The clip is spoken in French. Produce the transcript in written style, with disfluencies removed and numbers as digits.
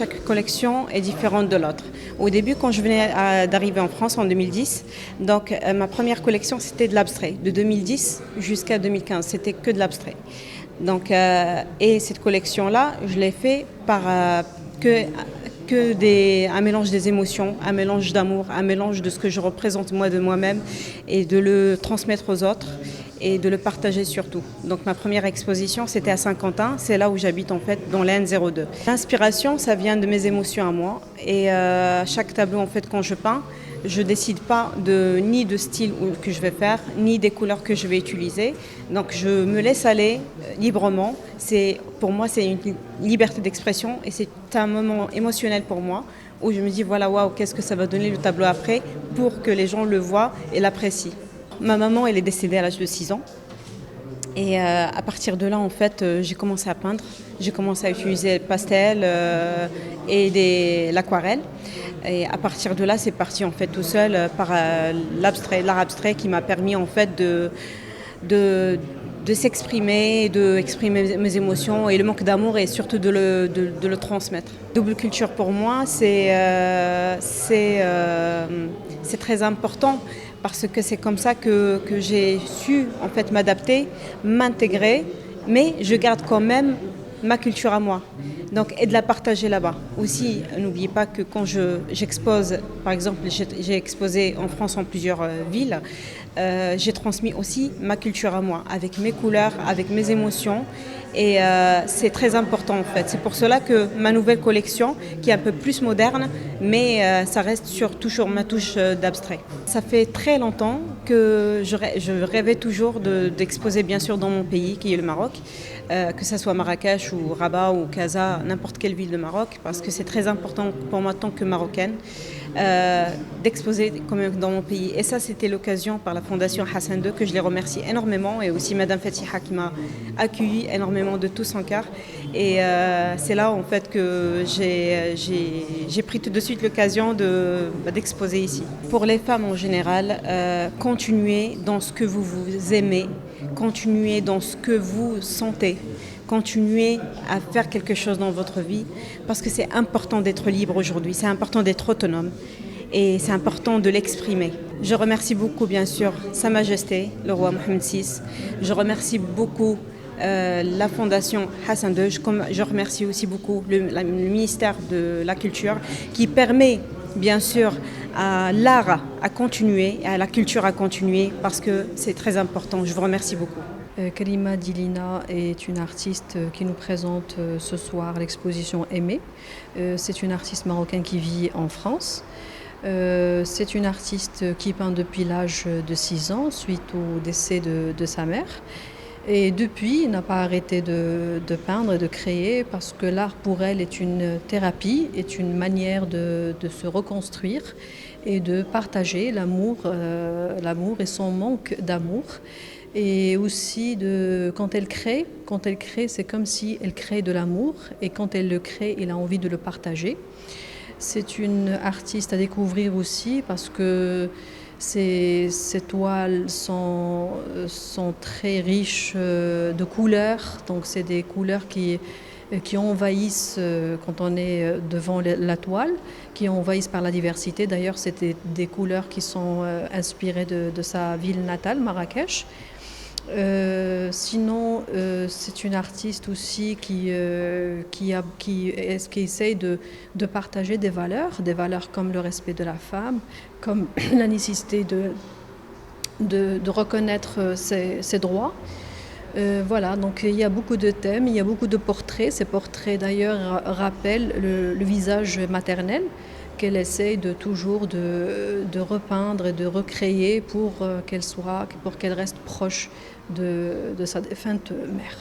chaque collection est différente de l'autre. Au début, quand je venais d'arriver en France en 2010, donc ma première collection c'était de l'abstrait. De 2010 jusqu'à 2015, c'était que de l'abstrait. Donc, et cette collection-là, je l'ai fait par un mélange des émotions, un mélange d'amour, un mélange de ce que je représente moi de moi-même et de le transmettre aux autres et de le partager surtout. Donc ma première exposition, c'était à Saint-Quentin, c'est là où j'habite en fait, dans l'N02. L'inspiration, ça vient de mes émotions à moi et chaque tableau en fait quand je peins, je ne décide pas ni de style que je vais faire, ni des couleurs que je vais utiliser. Donc je me laisse aller librement. Pour moi, c'est une liberté d'expression et c'est un moment émotionnel pour moi où je me dis voilà, waouh, qu'est-ce que ça va donner le tableau après pour que les gens le voient et l'apprécient. Ma maman, elle est décédée à l'âge de 6 ans. Et à partir de là, en fait, j'ai commencé à peindre. J'ai commencé à utiliser le pastel et l'aquarelle. Et à partir de là, c'est parti en fait tout seul par l'art abstrait qui m'a permis en fait de s'exprimer, d'exprimer mes émotions et le manque d'amour et surtout de le transmettre. Double culture pour moi, c'est très important parce que c'est comme ça que j'ai su en fait m'adapter, m'intégrer, mais je garde quand même ma culture à moi. Donc, et de la partager là-bas. Aussi, n'oubliez pas que quand j'expose, par exemple, j'ai exposé en France en plusieurs villes, j'ai transmis aussi ma culture à moi, avec mes couleurs, avec mes émotions. Et c'est très important en fait. C'est pour cela que ma nouvelle collection, qui est un peu plus moderne, mais ça reste toujours ma touche d'abstrait. Ça fait très longtemps que je rêvais toujours d'exposer bien sûr dans mon pays, qui est le Maroc, que ce soit Marrakech ou Rabat ou Casa, n'importe quelle ville de Maroc, parce que c'est très important pour moi, tant que marocaine, d'exposer quand même dans mon pays. Et ça, c'était l'occasion par la Fondation Hassan II, que je les remercie énormément, et aussi Madame Fatiha qui m'a accueilli énormément de tout son cœur. Et c'est là en fait que j'ai pris tout de suite l'occasion d'exposer ici. Pour les femmes en général, continuez dans ce que vous aimez, continuez dans ce que vous sentez. Continuez à faire quelque chose dans votre vie parce que c'est important d'être libre aujourd'hui, c'est important d'être autonome et c'est important de l'exprimer. Je remercie beaucoup bien sûr Sa Majesté, le roi Mohammed VI. Je remercie beaucoup la Fondation Hassan II. Je remercie aussi beaucoup le ministère de la Culture qui permet bien sûr à l'art à continuer et à la culture à continuer parce que c'est très important. Je vous remercie beaucoup. Karima Dilina est une artiste qui nous présente ce soir l'exposition Aimée. C'est une artiste marocaine qui vit en France. C'est une artiste qui peint depuis l'âge de 6 ans suite au décès de sa mère. Et depuis, n'a pas arrêté de peindre et de créer parce que l'art pour elle est une thérapie, est une manière de se reconstruire et de partager l'amour et son manque d'amour. Et aussi, quand elle crée, c'est comme si elle crée de l'amour et quand elle le crée, elle a envie de le partager. C'est une artiste à découvrir aussi parce que ses toiles sont très riches de couleurs, donc c'est des couleurs qui envahissent quand on est devant la toile, qui envahissent par la diversité. D'ailleurs, c'est des couleurs qui sont inspirées de sa ville natale, Marrakech. Sinon, c'est une artiste aussi qui essaye de partager des valeurs comme le respect de la femme, comme la nécessité de reconnaître ses droits. Voilà, donc il y a beaucoup de thèmes, il y a beaucoup de portraits. Ces portraits d'ailleurs rappellent le visage maternel qu'elle essaye toujours de repeindre et de recréer pour qu'elle reste proche de sa défunte mère.